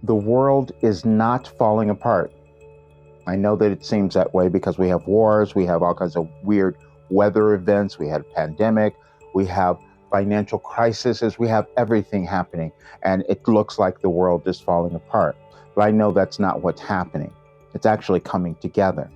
The world is not falling apart. I know that it seems that way because we have wars, we have all kinds of weird weather events, we had a pandemic, we have financial crises, we have everything happening, and it looks like the world is falling apart. But I know that's not what's happening. It's actually coming together.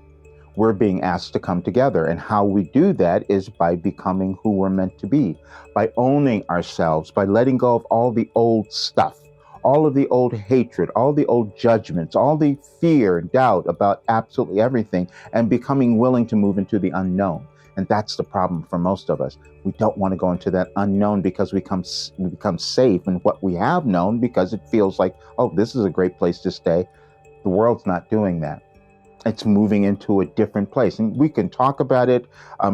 We're being asked to come together, and how we do that is by becoming who we're meant to be, by owning ourselves, by letting go of all the old stuff, all of the old hatred, all the old judgments, all the fear and doubt about absolutely everything, and becoming willing to move into the unknown. And that's the problem for most of us. We don't want to go into that unknown because we become safe in what we have known, because it feels like, oh, this is a great place to stay. The world's not doing that. It's moving into a different place. And we can talk about it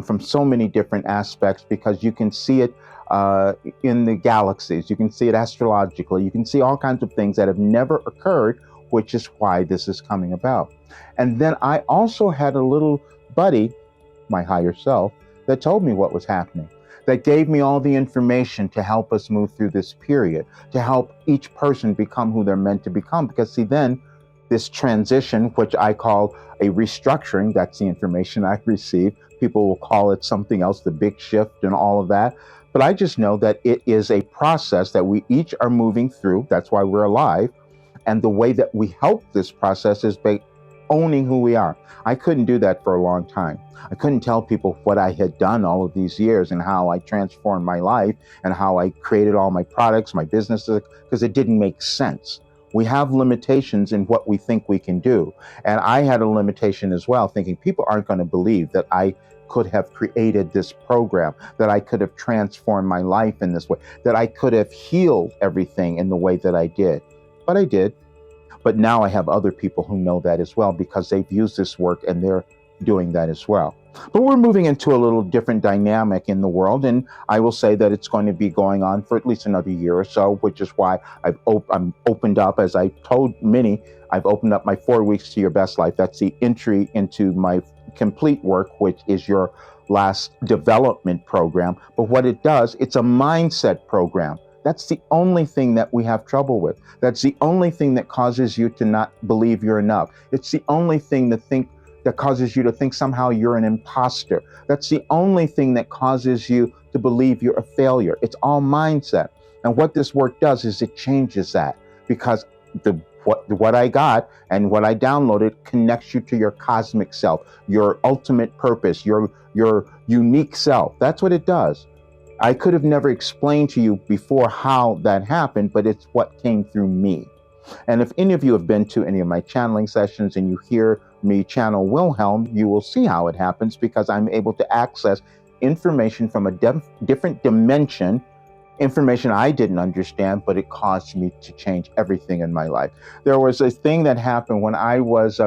from so many different aspects, because you can see it in the galaxies, you can see it astrologically, you can see all kinds of things that have never occurred, which is why this is coming about. And then I also had a little buddy, my higher self, that told me what was happening, that gave me all the information to help us move through this period, to help each person become who they're meant to become. Because see, then this transition, which I call a restructuring, that's the information I received. People will call it something else, the big shift and all of that. But I just know that it is a process that we each are moving through. That's why we're alive. And the way that we help this process is by owning who we are. I couldn't do that for a long time. I couldn't tell people what I had done all of these years and how I transformed my life and how I created all my products, my businesses, because it didn't make sense. We have limitations in what we think we can do. And I had a limitation as well, thinking people aren't going to believe that I could have created this program, that I could have transformed my life in this way, that I could have healed everything in the way that I did. But I did. But now I have other people who know that as well, because they've used this work and they're doing that as well. But we're moving into a little different dynamic in the world, and I will say that it's going to be going on for at least another year or so, which is why I'm opened up, as I told many, I've opened up my 4 weeks to your best life. That's the entry into my complete work, which is your last development program. But what it does, it's a mindset program. That's the only thing that we have trouble with. That's the only thing that causes you to not believe you're enough. It's the only thing that causes you to think somehow you're an imposter. That's the only thing that causes you to believe you're a failure. It's all mindset. And what this work does is it changes that, because what I got and what I downloaded connects you to your cosmic self, your ultimate purpose, your unique self. That's what it does. I could have never explained to you before how that happened, but it's what came through me. And if any of you have been to any of my channeling sessions and you hear me channel Wilhelm, you will see how it happens, because I'm able to access information from a different dimension, information I didn't understand, but it caused me to change everything in my life. There was a thing that happened when I was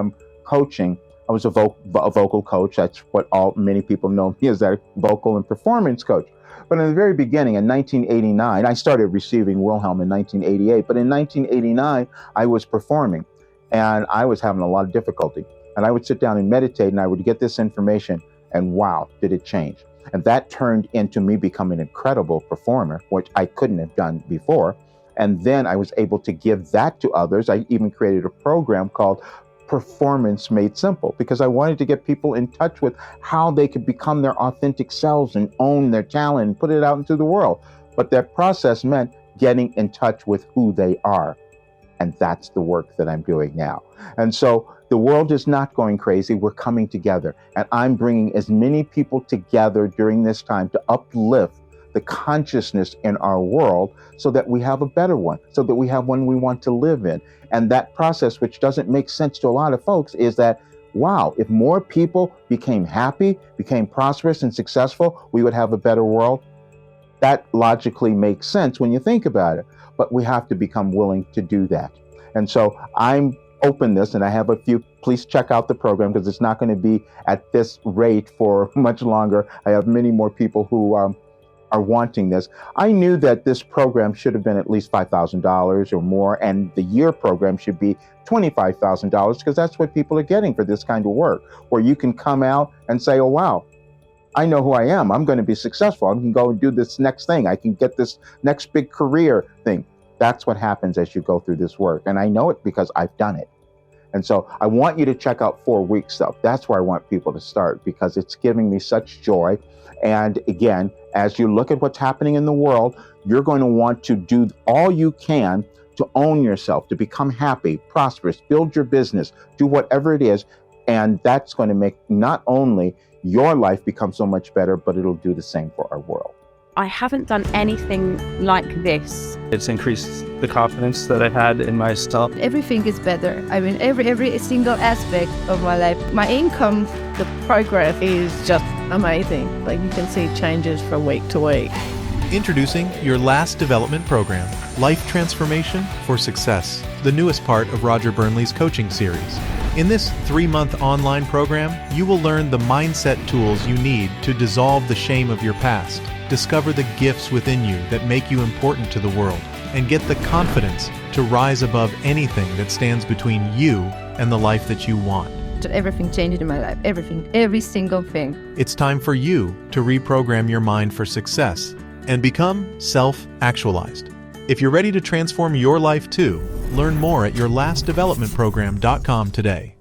coaching. I was a vocal coach. That's what many people know me as, that vocal and performance coach. But in the very beginning, in 1989, I started receiving Wilhelm in 1988. But in 1989, I was performing, and I was having a lot of difficulty. And I would sit down and meditate, and I would get this information, and wow, did it change. And that turned into me becoming an incredible performer, which I couldn't have done before. And then I was able to give that to others. I even created a program called Performance Made Simple, because I wanted to get people in touch with how they could become their authentic selves and own their talent and put it out into the world. But that process meant getting in touch with who they are. And that's the work that I'm doing now. And so the world is not going crazy. We're coming together. And I'm bringing as many people together during this time to uplift the consciousness in our world, so that we have a better one, so that we have one we want to live in. And that process, which doesn't make sense to a lot of folks, is that, wow, if more people became happy, became prosperous and successful, we would have a better world. That logically makes sense when you think about it, but we have to become willing to do that. And so I'm open this, and I have a few, please check out the program, because it's not going to be at this rate for much longer. I have many more people who are wanting this. I knew that this program should have been at least $5,000 or more, and the year program should be $25,000, because that's what people are getting for this kind of work, where you can come out and say, oh, wow, I know who I am. I'm going to be successful. I can go and do this next thing. I can get this next big career thing. That's what happens as you go through this work. And I know it because I've done it. And so I want you to check out 4-week stuff. That's where I want people to start, because it's giving me such joy. And again, as you look at what's happening in the world, you're going to want to do all you can to own yourself, to become happy, prosperous, build your business, do whatever it is. And that's going to make not only your life become so much better, but it'll do the same for our world. I haven't done anything like this. It's increased the confidence that I had in myself. Everything is better. I mean, every single aspect of my life. My income, the progress is just amazing. Like, you can see changes from week to week. Introducing your last development program, Life Transformation for Success, the newest part of Roger Burnley's coaching series. In this 3-month online program, you will learn the mindset tools you need to dissolve the shame of your past, discover the gifts within you that make you important to the world, and get the confidence to rise above anything that stands between you and the life that you want. Everything changed in my life. Everything. Every single thing. It's time for you to reprogram your mind for success and become self-actualized. If you're ready to transform your life too, learn more at yourlastdevelopmentprogram.com today.